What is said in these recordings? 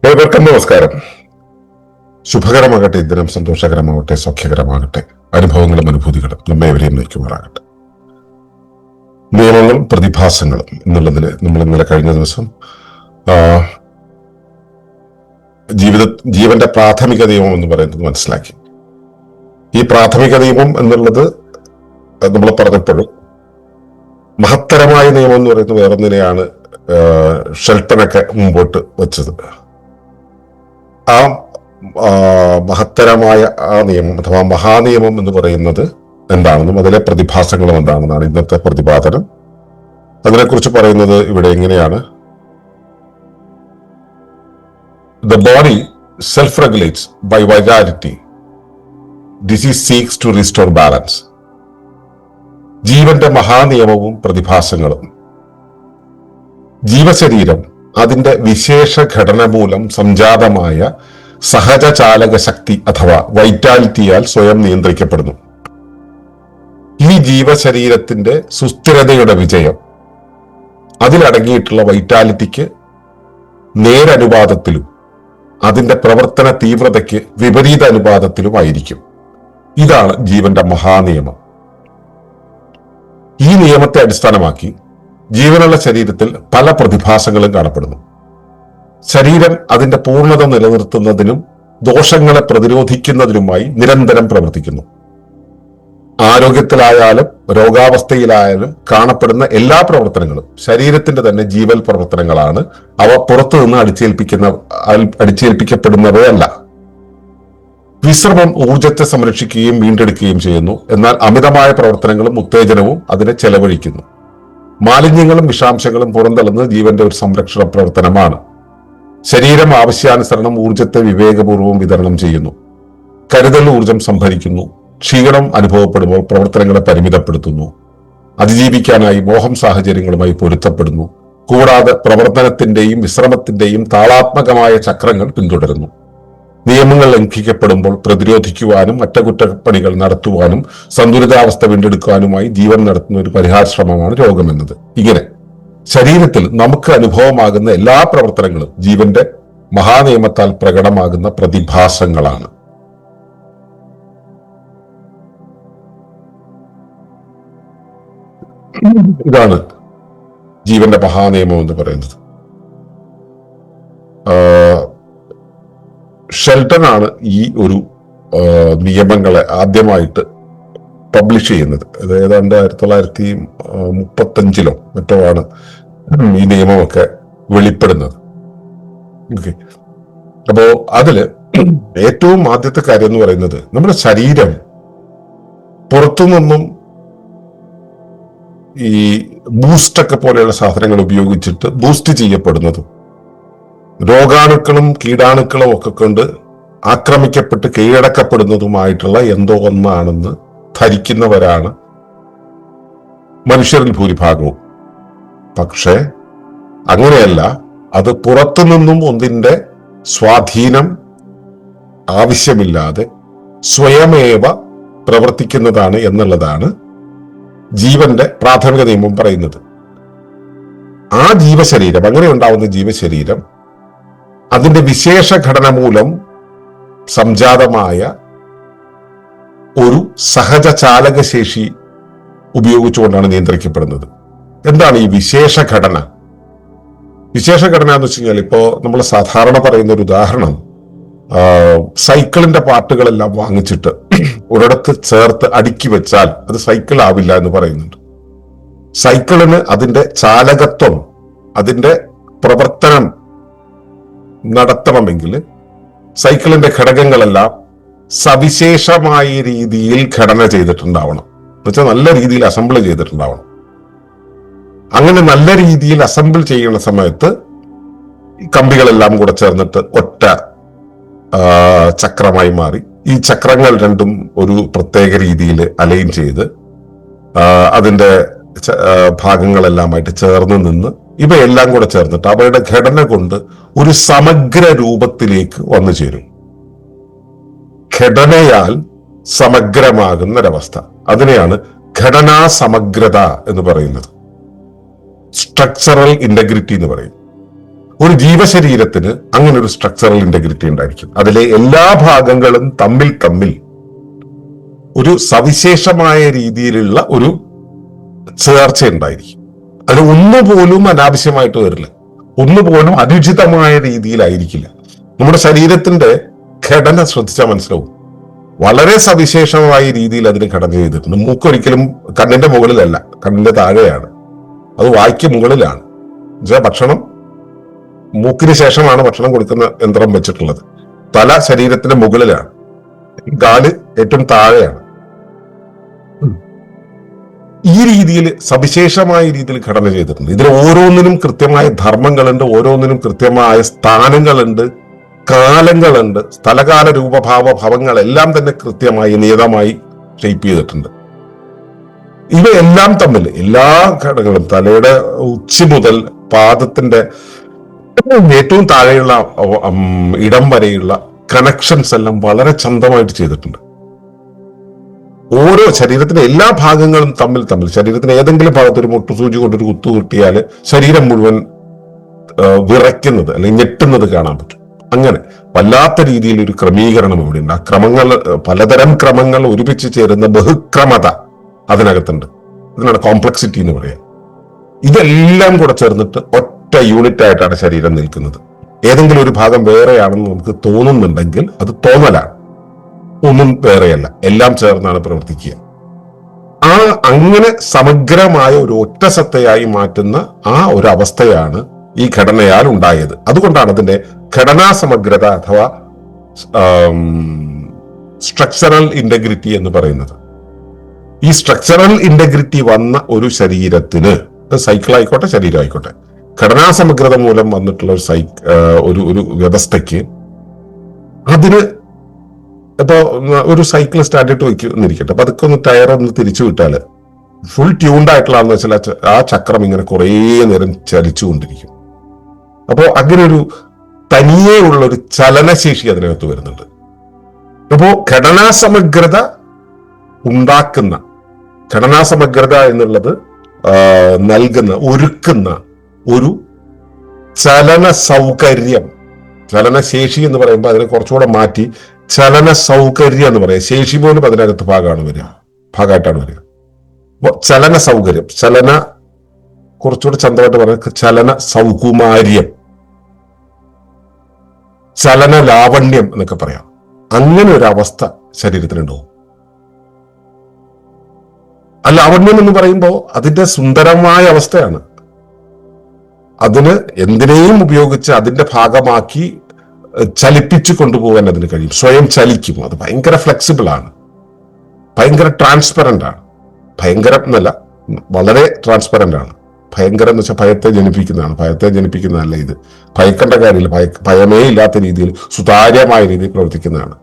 ഏവർക്കും നമസ്കാരം. ശുഭകരമാകട്ടെ, ദിനം സന്തോഷകരമാകട്ടെ, സൗഖ്യകരമാകട്ടെ, അനുഭവങ്ങളും അനുഭൂതികളും നമ്മെ എവരെയും നയിക്കുമാറാകട്ടെ. നിയമങ്ങളും പ്രതിഭാസങ്ങളും എന്നുള്ളതിൽ നമ്മൾ ഇന്നലെ കഴിഞ്ഞ ദിവസം ജീവന്റെ പ്രാഥമിക നിയമം എന്ന് പറയുന്നത് മനസ്സിലാക്കി. ഈ പ്രാഥമിക നിയമം എന്നുള്ളത് നമ്മൾ പറഞ്ഞപ്പോഴും മഹത്തരമായ നിയമം എന്ന് പറയുന്നത് വേറൊന്നിനെയാണ് ഷെൽട്ടനൊക്കെ മുമ്പോട്ട് വെച്ചത്. ആ മഹത്തരമായ ആ നിയമം അഥവാ മഹാനിയമം എന്ന് പറയുന്നത് എന്താണെന്നും അതിലെ പ്രതിഭാസങ്ങളും എന്താണെന്നാണ് ഇന്നത്തെ പ്രതിപാദനം. അതിനെക്കുറിച്ച് പറയുന്നത് ഇവിടെ എങ്ങനെയാണ്: The body self-regulates by vitality. Disease seeks to restore balance. ജീവന്റെ മഹാനിയമവും പ്രതിഭാസങ്ങളും. ജീവശരീരം അതിന്റെ വിശേഷ ഘടന മൂലം സംജാതമായ സഹജചാലക ശക്തി അഥവാ വൈറ്റാലിറ്റിയാൽ സ്വയം നിയന്ത്രിക്കപ്പെടുന്നു. ഈ ജീവശരീരത്തിന്റെ സുസ്ഥിരതയുടെ വിജയം അതിലടങ്ങിയിട്ടുള്ള വൈറ്റാലിറ്റിക്ക് നേരനുപാതത്തിലും അതിന്റെ പ്രവർത്തന തീവ്രതയ്ക്ക് വിപരീത അനുപാതത്തിലുമായിരിക്കും. ഇതാണ് ജീവന്റെ മഹാനിയമം. ഈ നിയമത്തെ അടിസ്ഥാനമാക്കി ജീവനുള്ള ശരീരത്തിൽ പല പ്രതിഭാസങ്ങളും കാണപ്പെടുന്നു. ശരീരം അതിന്റെ പൂർണ്ണത നിലനിർത്തുന്നതിനും ദോഷങ്ങളെ പ്രതിരോധിക്കുന്നതിനുമായി നിരന്തരം പ്രവർത്തിക്കുന്നു. ആരോഗ്യത്തിലായാലും രോഗാവസ്ഥയിലായാലും കാണപ്പെടുന്ന എല്ലാ പ്രവർത്തനങ്ങളും ശരീരത്തിന്റെ തന്നെ ജീവൽ പ്രവർത്തനങ്ങളാണ്. അവ പുറത്തു നിന്ന് അടിച്ചേൽപ്പിക്കപ്പെടുന്നവയല്ല. വിശ്രമം ഊർജത്തെ സംരക്ഷിക്കുകയും വീണ്ടെടുക്കുകയും ചെയ്യുന്നു. എന്നാൽ അമിതമായ പ്രവർത്തനങ്ങളും ഉത്തേജനവും അതിനെ ചെലവഴിക്കുന്നു. മാലിന്യങ്ങളും വിഷാംശങ്ങളും പുറന്തള്ളുന്നത് ജീവന്റെ ഒരു സംരക്ഷണ പ്രവർത്തനമാണ്. ശരീരം ആവശ്യാനുസരണം ഊർജത്തെ വിവേകപൂർവ്വം വിതരണം ചെയ്യുന്നു. കരുതൽ ഊർജം സംഭരിക്കുന്നു. ക്ഷീണം അനുഭവപ്പെടുമ്പോൾ പ്രവർത്തനങ്ങളെ പരിമിതപ്പെടുത്തുന്നു. അതിജീവിക്കാനായി മോഹം സാഹചര്യങ്ങളുമായി പൊരുത്തപ്പെടുന്നു. കൂടാതെ പ്രവർത്തനത്തിന്റെയും വിശ്രമത്തിന്റെയും താളാത്മകമായ ചക്രങ്ങൾ പിന്തുടരുന്നു. നിയമങ്ങൾ ലംഘിക്കപ്പെടുമ്പോൾ പ്രതിരോധിക്കുവാനും അറ്റകുറ്റപ്പണികൾ നടത്തുവാനും സന്തുലിതാവസ്ഥ വീണ്ടെടുക്കുവാനുമായി ജീവൻ നടത്തുന്ന ഒരു പരിഹാരശ്രമമാണ് രോഗമെന്നത്. ഇങ്ങനെ ശരീരത്തിൽ നമുക്ക് അനുഭവമാകുന്ന എല്ലാ പ്രവർത്തനങ്ങളും ജീവന്റെ മഹാനിയമത്താൽ പ്രകടമാകുന്ന പ്രതിഭാസങ്ങളാണ്. ഇതാണ് ജീവന്റെ മഹാനിയമം എന്ന് പറയുന്നത്. ഷെൽട്ടൺ ആണ് ഈ ഒരു നിയമങ്ങളെ ആദ്യമായിട്ട് പബ്ലിഷ് ചെയ്യുന്നത്. അത് ഏതാണ്ട് 1935 മറ്റോ ആണ് ഈ നിയമമൊക്കെ വെളിപ്പെടുന്നത്. ഓക്കെ, അപ്പോ അതില് ഏറ്റവും ആദ്യത്തെ കാര്യം എന്ന് പറയുന്നത് നമ്മുടെ ശരീരം പുറത്തുനിന്നും ഈ ബൂസ്റ്റൊക്കെ പോലെയുള്ള സാധനങ്ങൾ ഉപയോഗിച്ചിട്ട് ബൂസ്റ്റ് ചെയ്യപ്പെടുന്നതും രോഗാണുക്കളും കീടാണുക്കളും ഒക്കെ കൊണ്ട് ആക്രമിക്കപ്പെട്ട് കീഴടക്കപ്പെടുന്നതുമായിട്ടുള്ള എന്തോ ഒന്നാണെന്ന് ധരിക്കുന്നവരാണ് മനുഷ്യരിൽ ഭൂരിഭാഗവും. പക്ഷേ അങ്ങനെയല്ല. അത് പുറത്തുനിന്നും ഒന്നിന്റെ സ്വാധീനം ആവശ്യമില്ലാതെ സ്വയമേവ പ്രവർത്തിക്കുന്നതാണ് എന്നുള്ളതാണ് ജീവന്റെ പ്രാഥമിക നിയമം പറയുന്നത്. ആ ജീവശരീരം, അങ്ങനെ ഉണ്ടാവുന്ന ജീവശരീരം അതിന്റെ വിശേഷ ഘടന മൂലം സംജാതമായ ഒരു സഹജ ചാലകശേഷി ഉപയോഗിച്ചുകൊണ്ടാണ് നിയന്ത്രിക്കപ്പെടുന്നത്. എന്താണ് ഈ വിശേഷ ഘടന? വിശേഷ ഘടന എന്ന് വെച്ച് കഴിഞ്ഞാൽ, ഇപ്പോ നമ്മൾ സാധാരണ പറയുന്ന ഒരു ഉദാഹരണം, സൈക്കിളിന്റെ പാർട്ടുകളെല്ലാം വാങ്ങിച്ചിട്ട് ഒരിടത്ത് ചേർത്ത് അടുക്കി വെച്ചാൽ അത് സൈക്കിൾ ആവില്ല എന്ന് പറയുന്നുണ്ട്. സൈക്കിളിന് അതിന്റെ ചാലകത്വം, അതിന്റെ പ്രവർത്തനം നടത്തണമെങ്കിൽ സൈക്കിളിന്റെ ഘടകങ്ങളെല്ലാം സവിശേഷമായ രീതിയിൽ ഘടന ചെയ്തിട്ടുണ്ടാവണം. എന്നുവെച്ചാൽ നല്ല രീതിയിൽ അസംബിൾ ചെയ്തിട്ടുണ്ടാവണം. അങ്ങനെ നല്ല രീതിയിൽ അസംബിൾ ചെയ്യുന്ന സമയത്ത് കമ്പികളെല്ലാം കൂടെ ചേർന്നിട്ട് ഒറ്റ ചക്രമായി മാറി. ഈ ചക്രങ്ങൾ രണ്ടും ഒരു പ്രത്യേക രീതിയിൽ അലൈൻ ചെയ്ത് അതിന്റെ ഭാഗങ്ങളെല്ലാമായിട്ട് ചേർന്ന് നിന്ന് ഇവയെല്ലാം കൂടെ ചേർന്നിട്ട് അവയുടെ ഘടന കൊണ്ട് ഒരു സമഗ്ര രൂപത്തിലേക്ക് വന്നു ചേരും. ഘടനയാൽ സമഗ്രമാകുന്ന ഒരവസ്ഥ, അതിനെയാണ് ഘടനാ സമഗ്രത എന്ന് പറയുന്നത്. സ്ട്രക്ചറൽ ഇന്റഗ്രിറ്റി എന്ന് പറയും. ഒരു ജീവശരീരത്തിന് അങ്ങനെ ഒരു സ്ട്രക്ചറൽ ഇന്റഗ്രിറ്റി ഉണ്ടായിരിക്കും. അതിലെ എല്ലാ ഭാഗങ്ങളും തമ്മിൽ ഒരു സവിശേഷമായ രീതിയിലുള്ള ഒരു ചേർച്ച ഉണ്ടായിരിക്കും. അതിൽ ഒന്നുപോലും അനാവശ്യമായിട്ട് വരില്ല, ഒന്നുപോലും അനുചിതമായ രീതിയിലായിരിക്കില്ല. നമ്മുടെ ശരീരത്തിന്റെ ഘടന ശ്രദ്ധിച്ചാൽ മനസ്സിലാവും. വളരെ സവിശേഷമായ രീതിയിൽ അതിന് ഘടന ചെയ്തിട്ടുണ്ട്. മൂക്കൊരിക്കലും കണ്ണിന്റെ മുകളിലല്ല, കണ്ണിന്റെ താഴെയാണ്. അത് വായ്ക്ക് മുകളിലാണ്. ഭക്ഷണം മൂക്കിന് ശേഷമാണ് ഭക്ഷണം കൊടുക്കുന്ന യന്ത്രം വെച്ചിട്ടുള്ളത്. തല ശരീരത്തിന്റെ മുകളിലാണ്, കാല് ഏറ്റവും താഴെയാണ്. ഈ രീതിയിൽ സവിശേഷമായ രീതിയിൽ ഘടന ചെയ്തിട്ടുണ്ട്. ഇതിൽ ഓരോന്നിനും കൃത്യമായ ധർമ്മങ്ങളുണ്ട്, ഓരോന്നിനും കൃത്യമായ സ്ഥാനങ്ങളുണ്ട്, കാലങ്ങളുണ്ട്, സ്ഥലകാല രൂപഭാവ ഭവങ്ങളെല്ലാം തന്നെ കൃത്യമായി നിയതമായി ഷേപ്പ് ചെയ്തിട്ടുണ്ട്. ഇവയെല്ലാം തമ്മിൽ എല്ലാ ഘടകങ്ങളും തലയുടെ ഉച്ചി മുതൽ പാദത്തിന്റെ ഏറ്റവും താഴെയുള്ള ഇടം വരെയുള്ള കണക്ഷൻസ് എല്ലാം വളരെ ചന്തമായിട്ട് ചെയ്തിട്ടുണ്ട്. ഓരോ ശരീരത്തിന്റെ എല്ലാ ഭാഗങ്ങളും തമ്മിൽ ശരീരത്തിന്റെ ഏതെങ്കിലും ഭാഗത്ത് ഒരു മുട്ടുസൂചി കൊണ്ടൊരു കുത്തു കിട്ടിയാൽ ശരീരം മുഴുവൻ വിറയ്ക്കുന്നത് അല്ലെങ്കിൽ ഞെട്ടുന്നത് കാണാൻ പറ്റും. അങ്ങനെ വല്ലാത്ത രീതിയിൽ ഒരു ക്രമീകരണം ഇവിടെയുണ്ട്. ആ ക്രമങ്ങൾ, പലതരം ക്രമങ്ങൾ ഒരുമിച്ച് ചേരുന്ന ബഹുക്രമത അതിനകത്തുണ്ട്. ഇതിനാണ് കോംപ്ലക്സിറ്റി എന്ന് പറയാം. ഇതെല്ലാം കൂടെ ചേർന്നിട്ട് ഒറ്റ യൂണിറ്റ് ആയിട്ടാണ് ശരീരം നിൽക്കുന്നത്. ഏതെങ്കിലും ഒരു ഭാഗം വേറെയാണെന്ന് നമുക്ക് തോന്നുന്നുണ്ടെങ്കിൽ അത് തോന്നലാണ്, ഒന്നും വേറെയല്ല, എല്ലാം ചേർന്നാണ് പ്രവർത്തിക്കുക. അങ്ങനെ സമഗ്രമായ ഒരു ഒറ്റ സത്തയായി മാറ്റുന്ന ആ ഒരു അവസ്ഥയാണ് ഈ ഘടനയാൽ ഉണ്ടായത്. അതുകൊണ്ടാണ് അതിന്റെ ഘടനാ സമഗ്രത അഥവാ സ്ട്രക്ചറൽ ഇന്റഗ്രിറ്റി എന്ന് പറയുന്നത്. ഈ സ്ട്രക്ചറൽ ഇന്റഗ്രിറ്റി വന്ന ഒരു ശരീരത്തിന്, സൈക്കിൾ ആയിക്കോട്ടെ ശരീരം ആയിക്കോട്ടെ, ഘടനാ സമഗ്രത മൂലം വന്നിട്ടുള്ള ഒരു വ്യവസ്ഥയ്ക്ക്, അതിന് ഇപ്പോ ഒരു സൈക്കിൾ സ്റ്റാർട്ട് ചെയ്തിട്ട് വയ്ക്കുന്നിരിക്കട്ടെ, അപ്പൊ അതൊക്കെ ഒന്ന് ടയർ ഒന്ന് തിരിച്ചു വിട്ടാല് ഫുൾ ട്യൂൺഡ് ആയിട്ടുള്ളതെന്ന് വെച്ചാൽ ആ ചക്രം ഇങ്ങനെ കുറേ നേരം ചലിച്ചുകൊണ്ടിരിക്കും. അപ്പോ അങ്ങനെ ഒരു തനിയെ ഉള്ള ഒരു ചലനശേഷി അതിനകത്ത് വരുന്നുണ്ട്. അപ്പോ ഘടനാസമഗ്രത ഉണ്ടാക്കുന്ന, ഘടനാസമഗ്രത എന്നുള്ളത് നൽകുന്ന, ഒരുക്കുന്ന ഒരു ചലന സൗകര്യം, ചലനശേഷി എന്ന് പറയുമ്പോൾ അതിനെ കുറച്ചുകൂടെ മാറ്റി ചലന സൗകര്യം എന്ന് പറയാം. ശേഷി പോലും അതിനകത്ത് ഭാഗമായിട്ടാണ് വരിക. ചലന സൗകര്യം, കുറച്ചുകൂടെ ചന്തമായിട്ട് പറയുക ചലന സൗകുമാര്യം, ചലന ലാവണ്യം എന്നൊക്കെ പറയാം. അങ്ങനെ ഒരു അവസ്ഥ ശരീരത്തിനുണ്ടാവും. ആ ലാവണ്യം എന്ന് പറയുമ്പോൾ അതിന്റെ സുന്ദരമായ അവസ്ഥയാണ്. അതിന് എന്തിനേയും ഉപയോഗിച്ച് അതിന്റെ ഭാഗമാക്കി ചലിപ്പിച്ചു കൊണ്ടുപോകാൻ അതിന് കഴിയും. സ്വയം ചലിക്കും. അത് ഭയങ്കര ഫ്ലെക്സിബിൾ ആണ്, ഭയങ്കര ട്രാൻസ്പെറന്റ് ആണ്. ഭയങ്കരം എന്നല്ല, വളരെ ട്രാൻസ്പെറന്റ് ആണ്. ഭയങ്കരം എന്ന് വെച്ചാൽ ഭയത്തെ ജനിപ്പിക്കുന്നതാണ്. ഭയത്തെ ജനിപ്പിക്കുന്നതല്ല ഇത്. ഭയക്കേണ്ട കാര്യമില്ല, ഭയമേ ഇല്ലാത്ത രീതിയിൽ സുതാര്യമായ രീതിയിൽ പ്രവർത്തിക്കുന്നതാണ്.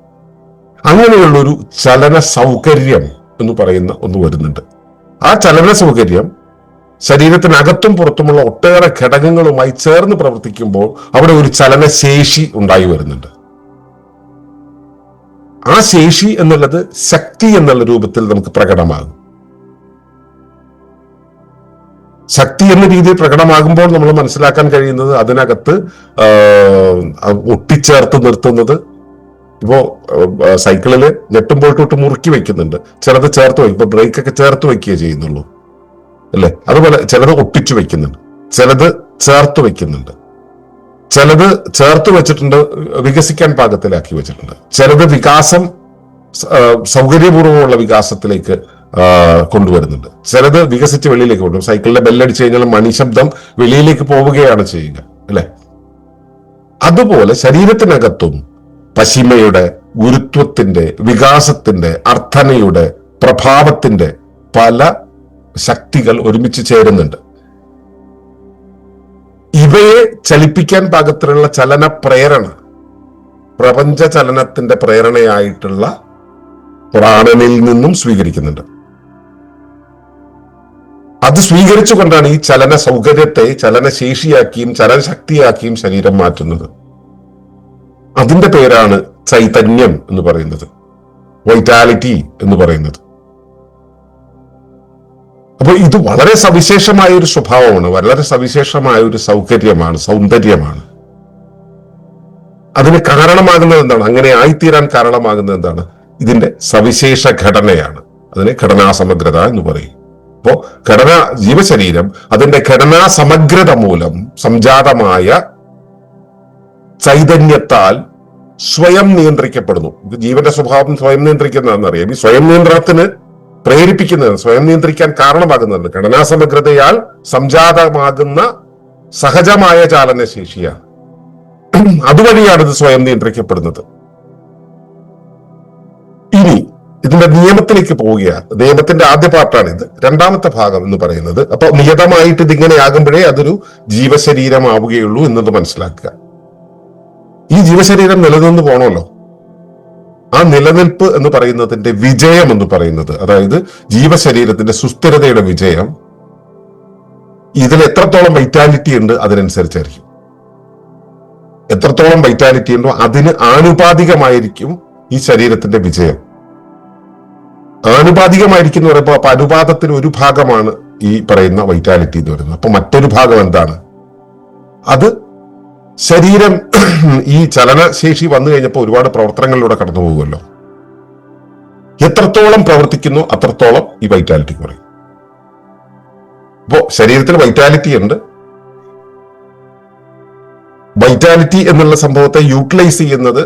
അങ്ങനെയുള്ളൊരു ചലന സൗകര്യം എന്ന് പറയുന്ന ഒന്ന് വരുന്നുണ്ട്. ആ ചലന സൗകര്യം ശരീരത്തിനകത്തും പുറത്തുമുള്ള ഒട്ടേറെ ഘടകങ്ങളുമായി ചേർന്ന് പ്രവർത്തിക്കുമ്പോൾ അവിടെ ഒരു ചലനശേഷി ഉണ്ടായി വരുന്നുണ്ട്. ആ ശേഷി എന്നുള്ളത് ശക്തി എന്നുള്ള രൂപത്തിൽ നമുക്ക് പ്രകടമാകും. ശക്തി എന്ന രീതിയിൽ പ്രകടമാകുമ്പോൾ നമ്മൾ മനസ്സിലാക്കാൻ കഴിയുന്നത് അതിനകത്ത് ഒട്ടിച്ചേർത്ത് നിർത്തുന്നത്, ഇപ്പോ സൈക്കിളില് ഞെട്ടുമ്പോൾ തൊട്ട് മുറുക്കി വെക്കുന്നുണ്ട്, ചിലത് ചേർത്ത് വയ്ക്കും. ഇപ്പൊ ബ്രേക്കൊക്കെ ചേർത്ത് വയ്ക്കുകയേ ചെയ്യുന്നുള്ളൂ അല്ലെ? അതുപോലെ ചിലത് ഒട്ടിച്ചു വെക്കുന്നുണ്ട്, ചിലത് ചേർത്ത് വെക്കുന്നുണ്ട്, ചിലത് ചേർത്ത് വെച്ചിട്ടുണ്ട്, വികസിക്കാൻ പാകത്തിലാക്കി വെച്ചിട്ടുണ്ട്, ചിലത് വികാസം സൗകര്യപൂർവ്വമുള്ള വികാസത്തിലേക്ക് കൊണ്ടുവരുന്നുണ്ട്, ചിലത് വികസിച്ച് വെളിയിലേക്ക് കൊണ്ടുവരും. സൈക്കിളിന്റെ ബെല്ലടിച്ചു കഴിഞ്ഞാൽ മണിശബ്ദം വെളിയിലേക്ക് പോവുകയാണ് ചെയ്യുക അല്ലെ? അതുപോലെ ശരീരത്തിനകത്തും പശിമയുടെ, ഗുരുത്വത്തിന്റെ, വികാസത്തിന്റെ, അർത്ഥനയുടെ, പ്രഭാവത്തിന്റെ പല ശക്തികൾ ഒരുമിച്ച് ചേരുന്നുണ്ട്. ഇവയെ ചലിപ്പിക്കാൻ പാകത്തിലുള്ള ചലന പ്രേരണ, പ്രപഞ്ച ചലനത്തിന്റെ പ്രേരണയായിട്ടുള്ള പ്രാണനിൽ നിന്നും സ്വീകരിക്കുന്നുണ്ട്. അത് സ്വീകരിച്ചുകൊണ്ടാണ് ഈ ചലന സൗകര്യത്തെ ചലനശേഷിയാക്കിയും ചലനശക്തിയാക്കിയും ശരീരം മാറ്റുന്നത്. അതിന്റെ പേരാണ് ചൈതന്യം എന്ന് പറയുന്നത്, വൈറ്റാലിറ്റി എന്ന് പറയുന്നത്. അപ്പോൾ ഇത് വളരെ സവിശേഷമായ ഒരു സ്വഭാവമാണ്, വളരെ സവിശേഷമായ ഒരു സൗന്ദര്യമാണ്. അതിന് കാരണമാകുന്നത് എന്താണ്? അങ്ങനെ ആയിത്തീരാൻ കാരണമാകുന്നത് എന്താണ്? ഇതിന്റെ സവിശേഷ ഘടനയാണ്. അതിനെ ഘടനാ സമഗ്രത എന്ന് പറയും. അപ്പോ ജീവശരീരം അതിന്റെ ഘടനാ സമഗ്രത മൂലം സംജാതമായ ചൈതന്യത്താൽ സ്വയം നിയന്ത്രിക്കപ്പെടുന്നു. ജീവന്റെ സ്വഭാവം സ്വയം നിയന്ത്രിക്കുന്നതെന്നറിയാം. ഈ സ്വയം നിയന്ത്രണത്തിന് പ്രേരിപ്പിക്കുന്നത്, സ്വയം നിയന്ത്രിക്കാൻ കാരണമാകുന്നത് ഘടനാ സമഗ്രതയാൽ സംജാതമാകുന്ന സഹജമായ ചാലനശേഷിയാണ്. അതുവഴിയാണ് ഇത് സ്വയം നിയന്ത്രിക്കപ്പെടുന്നത്. ഇനി ഇതിന്റെ നിയമത്തിലേക്ക് പോവുകയാണ്. നിയമത്തിന്റെ ആദ്യ പാർട്ടാണിത്. രണ്ടാമത്തെ ഭാഗം എന്ന് പറയുന്നത്, അപ്പൊ നിയതമായിട്ട് ഇതിങ്ങനെയാകുമ്പോഴേ അതൊരു ജീവശരീരമാവുകയുള്ളൂ എന്നത് മനസ്സിലാക്കുക. ഈ ജീവശരീരം നിലനിന്ന് പോണമല്ലോ. ആ നിലനിൽപ്പ് എന്ന് പറയുന്നതിന്റെ വിജയം എന്ന് പറയുന്നത്, അതായത് ജീവശരീരത്തിന്റെ സുസ്ഥിരതയുടെ വിജയം, ഇതിൽ എത്രത്തോളം വൈറ്റാലിറ്റി ഉണ്ട് അതിനനുസരിച്ചായിരിക്കും. എത്രത്തോളം വൈറ്റാലിറ്റി ഉണ്ടോ അതിന് ആനുപാതികമായിരിക്കും ഈ ശരീരത്തിന്റെ വിജയം. ആനുപാതികമായിരിക്കും എന്ന് പറയുമ്പോൾ അപ്പൊ അനുപാതത്തിന് ഒരു ഭാഗമാണ് ഈ പറയുന്ന വൈറ്റാലിറ്റി എന്ന് പറയുന്നത്. അപ്പൊ മറ്റൊരു ഭാഗം എന്താണ്? അത് ശരീരം ഈ ചലനശേഷി വന്നു കഴിഞ്ഞപ്പോൾ ഒരുപാട് പ്രവർത്തനങ്ങളിലൂടെ കടന്നു പോകുമല്ലോ. എത്രത്തോളം പ്രവർത്തിക്കുന്നു അത്രത്തോളം ഈ വൈറ്റാലിറ്റി കുറയും. അപ്പോ ശരീരത്തിൽ വൈറ്റാലിറ്റി ഉണ്ട്. വൈറ്റാലിറ്റി എന്നുള്ള സംഭവത്തെ യൂട്ടിലൈസ് ചെയ്യുന്നത്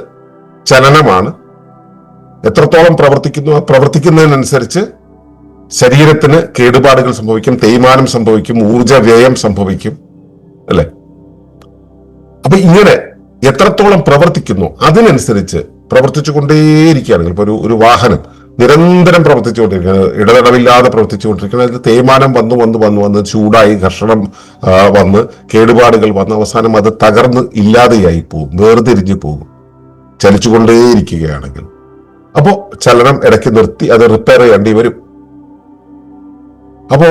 ചലനമാണ്. എത്രത്തോളം പ്രവർത്തിക്കുന്നു, ആ പ്രവർത്തിക്കുന്നതിനനുസരിച്ച് ശരീരത്തിന് കേടുപാടുകൾ സംഭവിക്കും, തേയ്മാനം സംഭവിക്കും, ഊർജ വ്യയം സംഭവിക്കും, അല്ലെ? അപ്പൊ ഇങ്ങനെ എത്രത്തോളം പ്രവർത്തിക്കുന്നു അതിനനുസരിച്ച് പ്രവർത്തിച്ചുകൊണ്ടേയിരിക്കുകയാണെങ്കിൽ, ഇപ്പൊ ഒരു വാഹനം നിരന്തരം പ്രവർത്തിച്ചുകൊണ്ടിരിക്കുന്നത്, ഇടതടവില്ലാതെ പ്രവർത്തിച്ചുകൊണ്ടിരിക്കുന്നത്, അതിൽ തേയ്മാനം വന്ന് ചൂടായി, ഘർഷണം വന്ന്, കേടുപാടുകൾ വന്ന് അവസാനം അത് തകർന്ന് ഇല്ലാതെയായി പോകും, വേർതിരിഞ്ഞു പോകും ചലിച്ചുകൊണ്ടേയിരിക്കുകയാണെങ്കിൽ. അപ്പോ ചലനം ഇടയ്ക്ക് നിർത്തി അത് റിപ്പയർ ചെയ്യേണ്ടി വരും. അപ്പോ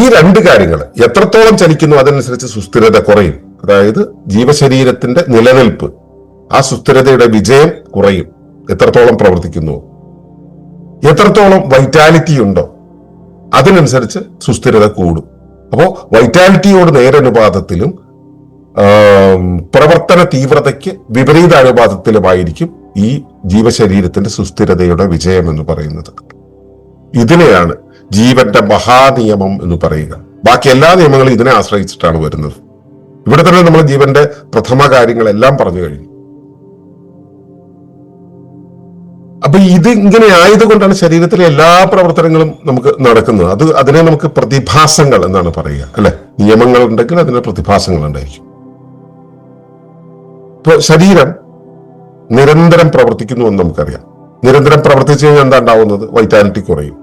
ഈ രണ്ട് കാര്യങ്ങൾ, എത്രത്തോളം ചലിക്കുന്നു അതനുസരിച്ച് സുസ്ഥിരത കുറയും. അതായത് ജീവശരീരത്തിന്റെ നിലനിൽപ്പ്, ആ സുസ്ഥിരതയുടെ വിജയം കുറയും എത്രത്തോളം പ്രവർത്തിക്കുന്നു. എത്രത്തോളം വൈറ്റാലിറ്റി ഉണ്ടോ അതിനനുസരിച്ച് സുസ്ഥിരത കൂടും. അപ്പോ വൈറ്റാലിറ്റിയോട് നേരനുപാതത്തിലും പ്രവർത്തന തീവ്രതയ്ക്ക് വിപരീത അനുപാതത്തിലുമായിരിക്കും ഈ ജീവശരീരത്തിന്റെ സുസ്ഥിരതയുടെ വിജയം എന്ന് പറയുന്നത്. ഇതിനെയാണ് ജീവന്റെ മഹാനിയമം എന്ന് പറയുക. ബാക്കി എല്ലാ നിയമങ്ങളും ഇതിനെ ആശ്രയിച്ചിട്ടാണ് വരുന്നത്. ഇവിടെ തന്നെ നമ്മൾ ജീവന്റെ പ്രഥമ കാര്യങ്ങളെല്ലാം പറഞ്ഞു കഴിഞ്ഞു. അപ്പൊ ഇത് ഇങ്ങനെ ആയതുകൊണ്ടാണ് ശരീരത്തിലെ എല്ലാ പ്രവർത്തനങ്ങളും നമുക്ക് നടക്കുന്നത്. അതിനെ നമുക്ക് പ്രതിഭാസങ്ങൾ എന്നാണ് പറയുക, അല്ലെ? നിയമങ്ങൾ ഉണ്ടെങ്കിൽ അതിന് പ്രതിഭാസങ്ങൾ ഉണ്ടായിരിക്കും. ഇപ്പൊ ശരീരം നിരന്തരം പ്രവർത്തിക്കുന്നു എന്ന് നമുക്കറിയാം. നിരന്തരം പ്രവർത്തിച്ചു കഴിഞ്ഞാൽ എന്താ ഉണ്ടാവുന്നത്? വൈറ്റാലിറ്റി കുറയും.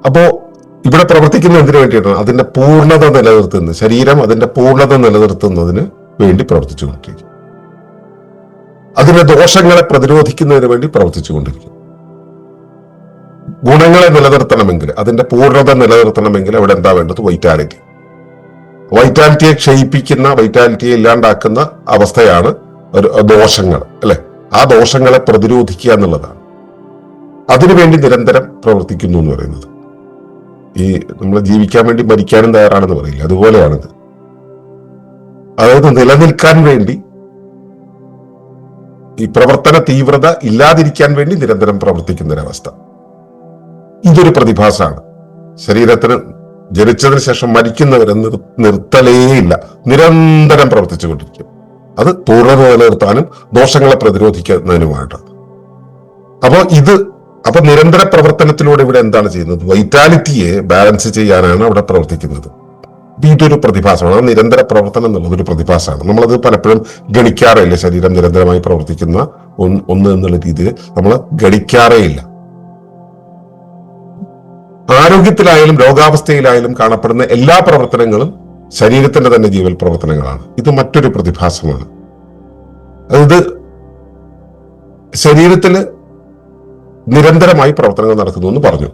അപ്പോ ഇവിടെ പ്രവർത്തിക്കുന്ന എന്തിനു വേണ്ടിയിട്ടാണ്? അതിന്റെ പൂർണ്ണത നിലനിർത്തുന്നത്. ശരീരം അതിന്റെ പൂർണ്ണത നിലനിർത്തുന്നതിന് വേണ്ടി പ്രവർത്തിച്ചുകൊണ്ടിരിക്കും. അതിന്റെ ദോഷങ്ങളെ പ്രതിരോധിക്കുന്നതിന് വേണ്ടി പ്രവർത്തിച്ചുകൊണ്ടിരിക്കും. ഗുണങ്ങളെ നിലനിർത്തണമെങ്കിൽ, അതിന്റെ പൂർണ്ണത നിലനിർത്തണമെങ്കിൽ അവിടെ എന്താ വേണ്ടത്? വൈറ്റാലിറ്റി. വൈറ്റാലിറ്റിയെ ക്ഷയിപ്പിക്കുന്ന, വൈറ്റാലിറ്റിയെ ഇല്ലാണ്ടാക്കുന്ന അവസ്ഥയാണ് ദോഷങ്ങൾ, അല്ലെ? ആ ദോഷങ്ങളെ പ്രതിരോധിക്കുക എന്നുള്ളതാണ്. അതിനുവേണ്ടി നിരന്തരം പ്രവർത്തിക്കുന്നു എന്ന് പറയുന്നത്. ഈ നമ്മൾ ജീവിക്കാൻ വേണ്ടി മരിക്കാനും തയ്യാറാണെന്ന് പറയില്ല, അതുപോലെയാണിത്. അതായത് നിലനിൽക്കാൻ വേണ്ടി, ഈ പ്രവർത്തന തീവ്രത ഇല്ലാതിരിക്കാൻ വേണ്ടി നിരന്തരം പ്രവർത്തിക്കുന്ന ഒരവസ്ഥ. ഇതൊരു പ്രതിഭാസമാണ്. ശരീരത്തിന് ജനിച്ചതിന് ശേഷം മരിക്കുന്നവരെ നിർത്തലേയില്ല, നിരന്തരം പ്രവർത്തിച്ചുകൊണ്ടിരിക്കും. അത് പൂർണ്ണത നിലനിർത്താനും ദോഷങ്ങളെ പ്രതിരോധിക്കുന്നതിനുമായിട്ടാണ്. അപ്പൊ നിരന്തര പ്രവർത്തനത്തിലൂടെ ഇവിടെ എന്താണ് ചെയ്യുന്നത്? വൈറ്റാലിറ്റിയെ ബാലൻസ് ചെയ്യാനാണ് അവിടെ പ്രവർത്തിക്കുന്നത്. ഇതൊരു പ്രതിഭാസമാണ്. ആ നിരന്തര പ്രവർത്തനം എന്നുള്ളത് ഒരു പ്രതിഭാസമാണ്. നമ്മളത് പലപ്പോഴും ഗണിക്കാറേയില്ല. ശരീരം നിരന്തരമായി പ്രവർത്തിക്കുന്ന ഒന്ന് എന്നുള്ള രീതിയിൽ നമ്മൾ ഗണിക്കാറേയില്ല. ആരോഗ്യത്തിലായാലും രോഗാവസ്ഥയിലായാലും കാണപ്പെടുന്ന എല്ലാ പ്രവർത്തനങ്ങളും ശരീരത്തിന്റെ തന്നെ ജീവൽ പ്രവർത്തനങ്ങളാണ്. ഇത് മറ്റൊരു പ്രതിഭാസമാണ്. അതായത് ശരീരത്തില് നിരന്തരമായി പ്രവർത്തനങ്ങൾ നടക്കുന്നു എന്ന് പറഞ്ഞു.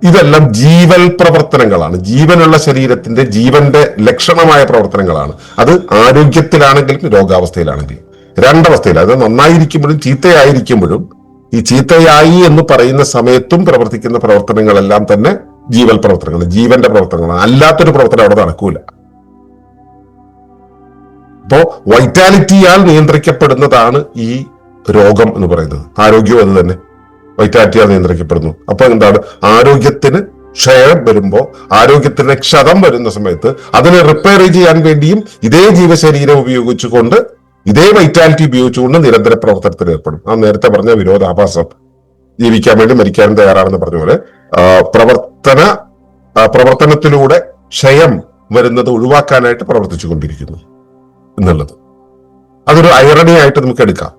ഇതെല്ലാം ജീവൽ പ്രവർത്തനങ്ങളാണ്. ജീവനുള്ള ശരീരത്തിന്റെ ജീവന്റെ ലക്ഷണമായ പ്രവർത്തനങ്ങളാണ്. അത് ആരോഗ്യത്തിലാണെങ്കിലും രോഗാവസ്ഥയിലാണെങ്കിലും, രണ്ടവസ്ഥയിൽ, അത് നന്നായിരിക്കുമ്പോഴും ചീത്തയായിരിക്കുമ്പോഴും, ഈ ചീത്തയായി എന്ന് പറയുന്ന സമയത്തും പ്രവർത്തിക്കുന്ന പ്രവർത്തനങ്ങളെല്ലാം തന്നെ ജീവൽ പ്രവർത്തനങ്ങൾ, ജീവന്റെ പ്രവർത്തനങ്ങളാണ്. അല്ലാത്തൊരു പ്രവർത്തനം അവിടെ നടക്കൂല. അപ്പോ വൈറ്റാലിറ്റിയാൽ നിയന്ത്രിക്കപ്പെടുന്നതാണ് ഈ രോഗം എന്ന് പറയുന്നത്. ആരോഗ്യം അത് തന്നെ വൈറ്റാലിറ്റിയാൽ നിയന്ത്രിക്കപ്പെടുന്നു. അപ്പൊ എന്താണ്, ആരോഗ്യത്തിന് ക്ഷയം വരുമ്പോ, ആരോഗ്യത്തിന് ക്ഷതം വരുന്ന സമയത്ത് അതിനെ റിപ്പയർ ചെയ്യാൻ വേണ്ടിയും ഇതേ ജീവശരീരം ഉപയോഗിച്ചുകൊണ്ട്, ഇതേ വൈറ്റാലിറ്റി ഉപയോഗിച്ചുകൊണ്ട് നിരന്തര പ്രവർത്തനത്തിൽ ഏർപ്പെടും. ആ നേരത്തെ പറഞ്ഞ വിരോധാഭാസം, ജീവിക്കാൻ വേണ്ടി മരിക്കാനും തയ്യാറാണെന്ന് പറഞ്ഞ പോലെ പ്രവർത്തനത്തിലൂടെ ക്ഷയം വരുന്നത് ഒഴിവാക്കാനായിട്ട് പ്രവർത്തിച്ചു കൊണ്ടിരിക്കുന്നു എന്നുള്ളത് അതൊരു ഐറണി ആയിട്ട് നമുക്ക് എടുക്കാം,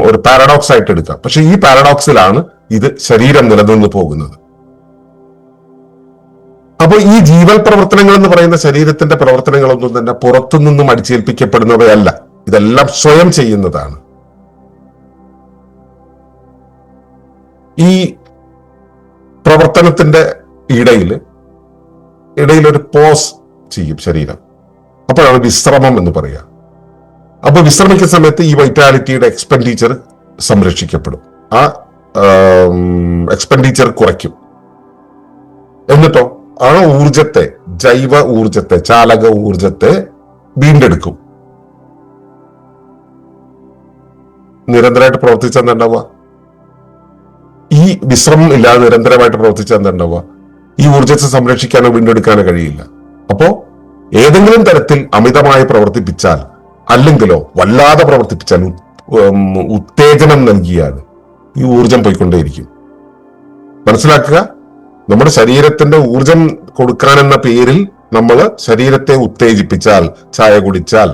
ഒരു പാരഡോക്സ് ആയിട്ട് എടുക്കാം. പക്ഷെ ഈ പാരഡോക്സിലാണ് ഇത് ശരീരം നിലനിന്ന് പോകുന്നത്. അപ്പോൾ ഈ ജീവൽ പ്രവർത്തനങ്ങൾ എന്ന് പറയുന്ന ശരീരത്തിന്റെ പ്രവർത്തനങ്ങളൊന്നും തന്നെ പുറത്തുനിന്നും അടിച്ചേൽപ്പിക്കപ്പെടുന്നവയല്ല, ഇതെല്ലാം സ്വയം ചെയ്യുന്നതാണ്. ഈ പ്രവർത്തനത്തിന്റെ ഇടയിൽ ഒരു പോസ് ചെയ്യും ശരീരം, അപ്പോഴാണ് വിശ്രമം എന്ന് പറയുക. അപ്പൊ വിശ്രമിക്കുന്ന സമയത്ത് ഈ വൈറ്റാലിറ്റിയുടെ എക്സ്പെൻഡിച്ചർ സംരക്ഷിക്കപ്പെടും, ആ എക്സ്പെൻഡിച്ചർ കുറയ്ക്കും. എന്നിട്ടോ ആ ഊർജത്തെ, ജൈവ ഊർജത്തെ, ചാലക ഊർജത്തെ വീണ്ടെടുക്കും. നിരന്തരമായിട്ട് പ്രവർത്തിച്ചാൽ എന്താ ഉണ്ടാവുക? ഈ വിശ്രമം ഇല്ലാതെ നിരന്തരമായിട്ട് പ്രവർത്തിച്ചാൽ എന്താ ഉണ്ടാവുക? ഈ ഊർജത്തെ സംരക്ഷിക്കാനോ വീണ്ടെടുക്കാനോ കഴിയില്ല. അപ്പോ ഏതെങ്കിലും തരത്തിൽ അമിതമായി പ്രവർത്തിപ്പിച്ചാൽ, അല്ലെങ്കിലോ വല്ലാതെ പ്രവർത്തിപ്പിച്ചാൽ, ഉത്തേജനം നൽകിയാൽ ഈ ഊർജം പോയിക്കൊണ്ടേയിരിക്കും. മനസ്സിലാക്കുക, നമ്മുടെ ശരീരത്തിന്റെ ഊർജം കൊടുക്കാനെന്ന പേരിൽ നമ്മൾ ശരീരത്തെ ഉത്തേജിപ്പിച്ചാൽ, ചായ കുടിച്ചാൽ,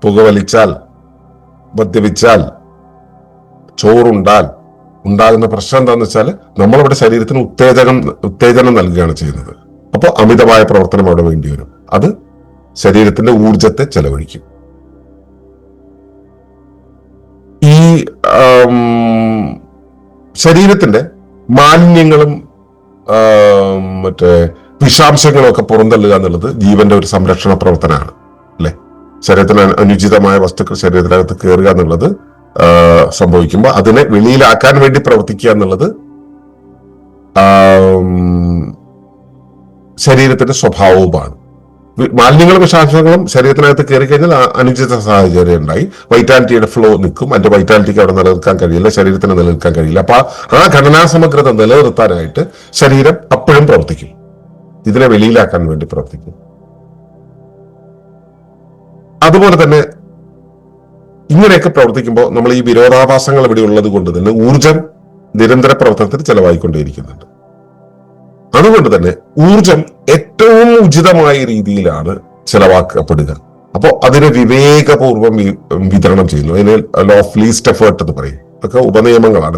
പുകവലിച്ചാൽ, മദ്യപിച്ചാൽ, ചോറുണ്ടാൽ ഉണ്ടാകുന്ന പ്രശ്നം എന്താണെന്ന് വെച്ചാൽ നമ്മളിവിടെ ശരീരത്തിന് ഉത്തേജനം നൽകുകയാണ് ചെയ്യുന്നത്. അപ്പോൾ അമിതമായ പ്രവർത്തനം അവിടെ വേണ്ടി വരും, അത് ശരീരത്തിന്റെ ഊർജത്തെ ചെലവഴിക്കും. ഈ ശരീരത്തിന്റെ മാലിന്യങ്ങളും വിഷാംശങ്ങളും ഒക്കെ പുറന്തള്ളുക എന്നുള്ളത് ജീവന്റെ ഒരു സംരക്ഷണ പ്രവർത്തനമാണ്, അല്ലെ? ശരീരത്തിന് അനുചിതമായ വസ്തുക്കൾ ശരീരത്തിനകത്ത് കയറുക എന്നുള്ളത് സംഭവിക്കുമ്പോൾ അതിനെ വെളിയിലാക്കാൻ വേണ്ടി പ്രവർത്തിക്കുക എന്നുള്ളത് ശരീരത്തിന്റെ സ്വഭാവവുമാണ്. മാലിന്യങ്ങളും വിഷാംശങ്ങളും ശരീരത്തിനകത്ത് കയറി കഴിഞ്ഞാൽ അനുചിത സാഹചര്യം ഉണ്ടായി വൈറ്റാലിറ്റിയുടെ ഫ്ലോ നിൽക്കും. അതിന്റെ വൈറ്റാലിറ്റിക്ക് അവിടെ നിലനിൽക്കാൻ കഴിയില്ല, ശരീരത്തിന് നിലനിൽക്കാൻ കഴിയില്ല. അപ്പൊ ആ ഘടനാസമഗ്രത നിലനിർത്താനായിട്ട് ശരീരം അപ്പോഴും പ്രവർത്തിക്കും, ഇതിനെ വെളിയിലാക്കാൻ വേണ്ടി പ്രവർത്തിക്കും. അതുപോലെ തന്നെ ഇങ്ങനെയൊക്കെ പ്രവർത്തിക്കുമ്പോൾ നമ്മൾ ഈ വിരോധാഭാസങ്ങൾ ഇവിടെ ഉള്ളത് കൊണ്ട് തന്നെ ഊർജം നിരന്തര പ്രവർത്തനത്തിൽ ചെലവായിക്കൊണ്ടേയിരിക്കുന്നുണ്ട്. അതുകൊണ്ട് തന്നെ ഊർജം ഏറ്റവും ഉചിതമായ രീതിയിലാണ് ചെലവാക്കപ്പെടുക. അപ്പോൾ അതിനെ വിവേകപൂർവം വിതരണം ചെയ്യുന്നു. അതിന് ലോ ഓഫ് ലീസ്റ്റ് എഫേർട്ട് എന്ന് പറയും. ഒക്കെ ഉപനിയമങ്ങളാണ്,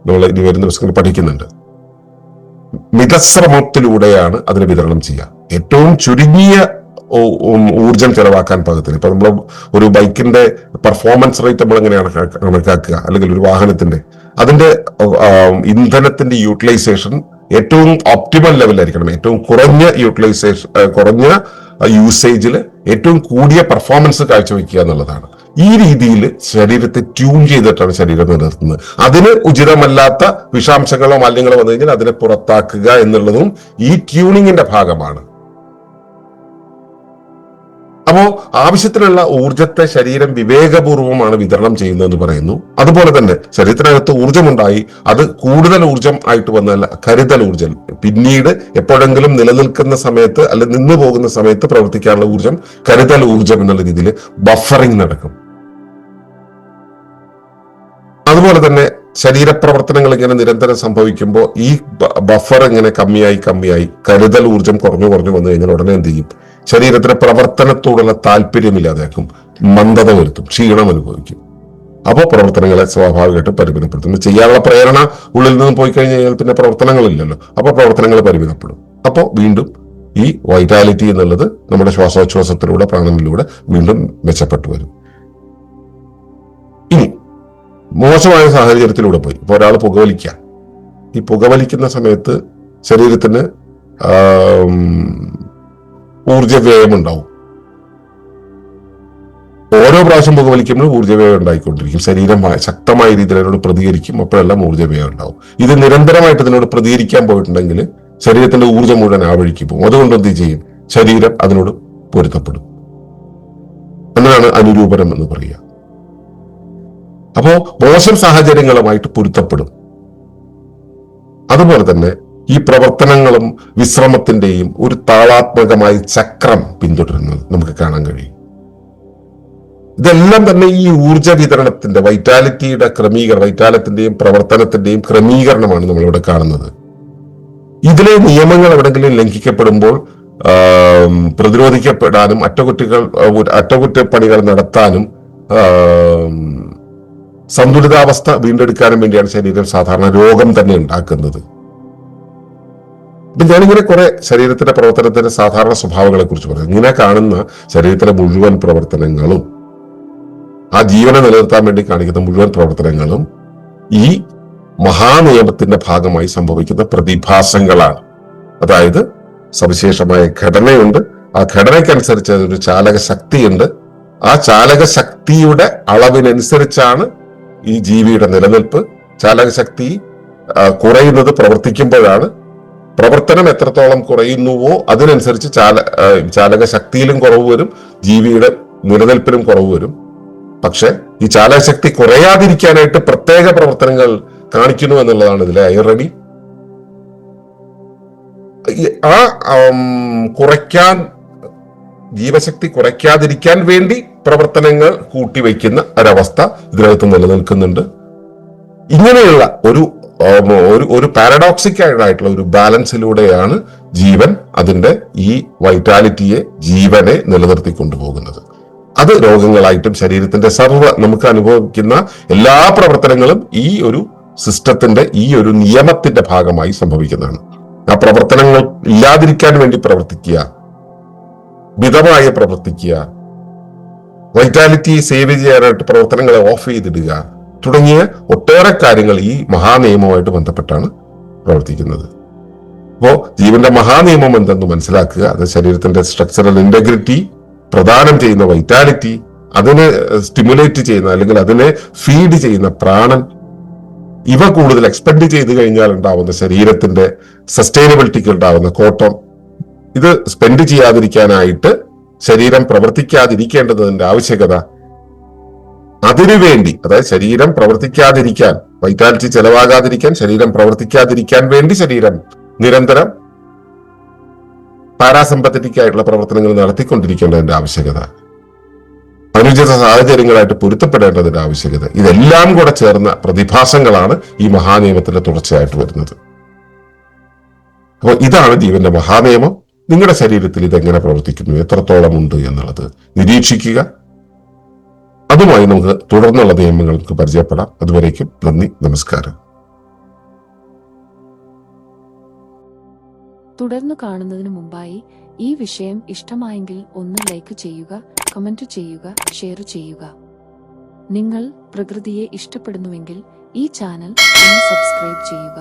നമ്മൾ ഇനി വരുന്ന ദിവസങ്ങളിൽ പഠിക്കുന്നുണ്ട്. മിതശ്രമത്തിലൂടെയാണ് അതിനെ വിതരണം ചെയ്യുക. ഏറ്റവും ചുരുങ്ങിയ ഊർജം ചെലവാക്കാൻ പാകത്തിന്. ഇപ്പൊ നമ്മൾ ഒരു ബൈക്കിന്റെ പെർഫോമൻസ് റേറ്റ് നമ്മൾ എങ്ങനെയാണ് കണക്കാക്കുക, അല്ലെങ്കിൽ ഒരു വാഹനത്തിന്റെ അതിന്റെ ഇന്ധനത്തിന്റെ യൂട്ടിലൈസേഷൻ ഏറ്റവും ഒപ്റ്റിമൽ ലെവലായിരിക്കണം. ഏറ്റവും കുറഞ്ഞ യൂസേജിൽ ഏറ്റവും കൂടിയ പെർഫോമൻസ് കാഴ്ചവെക്കുക എന്നുള്ളതാണ്. ഈ രീതിയിൽ ശരീരത്തെ ട്യൂൺ ചെയ്തിട്ടാണ് ശരീരം നിലനിർത്തുന്നത്. അതിന് ഉചിതമല്ലാത്ത വിഷാംശങ്ങളോ മാലിന്യങ്ങളോ വന്നു കഴിഞ്ഞാൽ അതിനെ പുറത്താക്കുക എന്നുള്ളതും ഈ ട്യൂണിങ്ങിന്റെ ഭാഗമാണ്. അപ്പോ ആവശ്യത്തിനുള്ള ഊർജത്തെ ശരീരം വിവേകപൂർവമാണ് വിതരണം ചെയ്യുന്നതെന്ന് പറയുന്നു. അതുപോലെ തന്നെ ശരീരത്തിനകത്ത് ഊർജമുണ്ടായി അത് കൂടുതൽ ഊർജം ആയിട്ട് വന്നാൽ കരുതൽ ഊർജം, പിന്നീട് എപ്പോഴെങ്കിലും നിലനിൽക്കുന്ന സമയത്ത് അല്ലെ നിന്നു പോകുന്ന സമയത്ത് പ്രവർത്തിക്കാനുള്ള ഊർജം, കരുതൽ ഊർജം എന്നുള്ള രീതിയിൽ ബഫറിംഗ് നടക്കും. അതുപോലെ തന്നെ ശരീരപ്രവർത്തനങ്ങൾ ഇങ്ങനെ നിരന്തരം സംഭവിക്കുമ്പോൾ ഈ ബഫർ ഇങ്ങനെ കമ്മിയായി കരുതൽ ഊർജം കുറഞ്ഞു വന്നു കഴിഞ്ഞാൽ ഉടനെ എന്ത് ചെയ്യും? ശരീരത്തിന്റെ പ്രവർത്തനത്തോടുള്ള താല്പര്യമില്ലാതാക്കും, മന്ദത വരുത്തും, ക്ഷീണം അനുഭവിക്കും. അപ്പോൾ പ്രവർത്തനങ്ങളെ സ്വാഭാവികമായിട്ട് പരിമിതപ്പെടുത്തും. ചെയ്യാനുള്ള പ്രേരണ ഉള്ളിൽ നിന്ന് പോയി കഴിഞ്ഞാൽ പിന്നെ പ്രവർത്തനങ്ങളില്ലല്ലോ, അപ്പൊ പ്രവർത്തനങ്ങൾ പരിമിതപ്പെടും. അപ്പോൾ വീണ്ടും ഈ വൈറ്റാലിറ്റി എന്നുള്ളത് നമ്മുടെ ശ്വാസോച്ഛ്വാസത്തിലൂടെ, പ്രാണനിലൂടെ വീണ്ടും മെച്ചപ്പെട്ടു വരും. ഇനി മോശമായ സാഹചര്യത്തിലൂടെ പോയി ഇപ്പൊ ഒരാൾ പുകവലിക്കാം. ഈ പുകവലിക്കുന്ന സമയത്ത് ശരീരത്തിന് ഊർജവ്യയം ഉണ്ടാവും. ഓരോ പ്രാവശ്യം പുകവലിക്കുമ്പോൾ ഊർജവ്യയം ഉണ്ടായിക്കൊണ്ടിരിക്കും. ശരീരം ശക്തമായ രീതിയിൽ അതിനോട് പ്രതികരിക്കും, അപ്പോഴെല്ലാം ഊർജവ്യയം ഉണ്ടാവും. ഇത് നിരന്തരമായിട്ട് ഇതിനോട് പ്രതികരിക്കാൻ പോയിട്ടുണ്ടെങ്കിൽ ശരീരത്തിന്റെ ഊർജ്ജം മുഴുവൻ ആ വഴിക്ക് പോകും. അതുകൊണ്ട് എന്ത് ചെയ്യും? ശരീരം അതിനോട് പൊരുത്തപ്പെടും. എന്നാണ് അനുരൂപനം എന്ന് പറയുക. അപ്പോ മോശം സാഹചര്യങ്ങളുമായിട്ട് പൊരുത്തപ്പെടും. അതുപോലെ തന്നെ ഈ പ്രവർത്തനങ്ങളും വിശ്രമത്തിന്റെയും ഒരു താളാത്മകമായ ചക്രം പിന്തുടരുന്നത് നമുക്ക് കാണാൻ കഴിയും. ഇതെല്ലാം തന്നെ ഈ ഊർജ വിതരണത്തിന്റെ വൈറ്റാലിറ്റിന്റെയും പ്രവർത്തനത്തിന്റെയും ക്രമീകരണമാണ് നമ്മളിവിടെ കാണുന്നത്. ഇതിലെ നിയമങ്ങൾ എവിടെങ്കിലും ലംഘിക്കപ്പെടുമ്പോൾ പ്രതിരോധിക്കപ്പെടാനും അറ്റകുറ്റപ്പണികൾ നടത്താനും സന്തുലിതാവസ്ഥ വീണ്ടെടുക്കാനും വേണ്ടിയാണ് ശരീരം സാധാരണ രോഗം തന്നെ ഉണ്ടാക്കുന്നത്. ഇപ്പൊ ഞാനിങ്ങനെ കുറെ ശരീരത്തിന്റെ പ്രവർത്തനത്തിന്റെ സാധാരണ സ്വഭാവങ്ങളെ കുറിച്ച് പറഞ്ഞു. ഇങ്ങനെ കാണുന്ന ശരീരത്തിലെ മുഴുവൻ പ്രവർത്തനങ്ങളും, ആ ജീവനെ നിലനിർത്താൻ വേണ്ടി കാണിക്കുന്ന മുഴുവൻ പ്രവർത്തനങ്ങളും ഈ മഹാനിയമത്തിന്റെ ഭാഗമായി സംഭവിക്കുന്ന പ്രതിഭാസങ്ങളാണ്. അതായത് സവിശേഷമായ ഘടനയുണ്ട്, ആ ഘടനയ്ക്കനുസരിച്ച് ഒരു ചാലക ശക്തിയുണ്ട്. ആ ചാലക ശക്തിയുടെ അളവിനനുസരിച്ചാണ് ഈ ജീവിയുടെ നിലനിൽപ്പ്. ചാലക ശക്തി കുറയുന്നത് പ്രവർത്തിക്കുമ്പോഴാണ്. പ്രവർത്തനം എത്രത്തോളം കുറയുന്നുവോ അതിനനുസരിച്ച് ചാലക ശക്തിയിലും കുറവ് വരും, ജീവിയുടെ നിലനിൽപ്പിലും കുറവ് വരും. പക്ഷെ ഈ ചാലകശക്തി കുറയാതിരിക്കാനായിട്ട് പ്രത്യേക പ്രവർത്തനങ്ങൾ കാണിക്കുന്നു എന്നുള്ളതാണ് ഇതിലെ ഐറണി. ആ ജീവശക്തി കുറയ്ക്കാതിരിക്കാൻ വേണ്ടി പ്രവർത്തനങ്ങൾ കൂട്ടിവെക്കുന്ന ഒരവസ്ഥ ഇതിനകത്ത് നിലനിൽക്കുന്നുണ്ട്. ഇങ്ങനെയുള്ള ഒരു പാരഡോക്സിക് ആയിട്ടുള്ള ഒരു ബാലൻസിലൂടെയാണ് ജീവൻ അതിന്റെ ഈ വൈറ്റാലിറ്റിയെ, ജീവനെ നിലനിർത്തിക്കൊണ്ടുപോകുന്നത്. അത് രോഗങ്ങളായിട്ടും ശരീരത്തിന്റെ നമുക്ക് അനുഭവിക്കുന്ന എല്ലാ പ്രവർത്തനങ്ങളും ഈ ഒരു സിസ്റ്റത്തിന്റെ, ഈ ഒരു നിയമത്തിന്റെ ഭാഗമായി സംഭവിക്കുന്നതാണ്. ആ പ്രവർത്തനങ്ങൾ ഇല്ലാതിരിക്കാൻ വേണ്ടി പ്രവർത്തിക്കുക, മിതമായി പ്രവർത്തിക്കുക, വൈറ്റാലിറ്റി സേവ് ചെയ്യാനായിട്ട് പ്രവർത്തനങ്ങളെ ഓഫ് ചെയ്തിടുക തുടങ്ങിയ ഒട്ടേറെ കാര്യങ്ങൾ ഈ മഹാനിയമവുമായിട്ട് ബന്ധപ്പെട്ടാണ് പ്രവർത്തിക്കുന്നത്. അപ്പോ ജീവന്റെ മഹാനിയമം എന്തെന്ന് മനസ്സിലാക്കുക. അത് ശരീരത്തിന്റെ സ്ട്രക്ചറൽ ഇന്റഗ്രിറ്റി പ്രദാനം ചെയ്യുന്ന വൈറ്റാലിറ്റി, അതിനെ സ്റ്റിമുലേറ്റ് ചെയ്യുന്ന അല്ലെങ്കിൽ അതിനെ ഫീഡ് ചെയ്യുന്ന പ്രാണൻ, ഇവ കൂടുതൽ എക്സ്പെൻഡ് ചെയ്ത് കഴിഞ്ഞാൽ ഉണ്ടാവുന്ന ശരീരത്തിന്റെ സസ്റ്റൈനബിലിറ്റിക്ക് ഉണ്ടാവുന്ന കോട്ടം, ഇത് സ്പെൻഡ് ചെയ്യാതിരിക്കാനായിട്ട് ശരീരം പ്രവർത്തിക്കാതിരിക്കേണ്ടതിന്റെ ആവശ്യകത, അതിനുവേണ്ടി, അതായത് ശരീരം പ്രവർത്തിക്കാതിരിക്കാൻ, വൈറ്റാലിറ്റി ചെലവാകാതിരിക്കാൻ, ശരീരം പ്രവർത്തിക്കാതിരിക്കാൻ വേണ്ടി ശരീരം നിരന്തരം പാരാസിമ്പത്തറ്റിക് ആയിട്ടുള്ള പ്രവർത്തനങ്ങൾ നടത്തിക്കൊണ്ടിരിക്കേണ്ടതിന്റെ ആവശ്യകത, അനുചിത സാഹചര്യങ്ങളായിട്ട് പൊരുത്തപ്പെടേണ്ടതിന്റെ ആവശ്യകത, ഇതെല്ലാം കൂടെ ചേർന്ന പ്രതിഭാസങ്ങളാണ് ഈ മഹാനിയമത്തിന്റെ തുടർച്ചയായിട്ട് വരുന്നത്. അപ്പോൾ ഇതാണ് ജീവന്റെ മഹാനിയമം. നിങ്ങളുടെ ശരീരത്തിൽ ഇതെങ്ങനെ പ്രവർത്തിക്കുന്നു, എത്രത്തോളം ഉണ്ട് എന്നുള്ളത് നിരീക്ഷിക്കുക. അതുമായി നമുക്ക് തുടർന്നുള്ള നിയമങ്ങൾക്ക് പരിചയപ്പെടാം. അതുവരേക്കും നന്ദി, നമസ്കാരം. തുടർന്നു കാണുന്നതിന് മുമ്പായി ഈ വിഷയം ഇഷ്ടമായെങ്കിൽ ഒന്ന് ലൈക്ക് ചെയ്യുക, കമന്റ് ചെയ്യുക, ഷെയർ ചെയ്യുക. നിങ്ങൾ പ്രകൃതിയെ ഇഷ്ടപ്പെടുന്നുവെങ്കിൽ ഈ ചാനൽ ഒന്ന് സബ്സ്ക്രൈബ് ചെയ്യുക.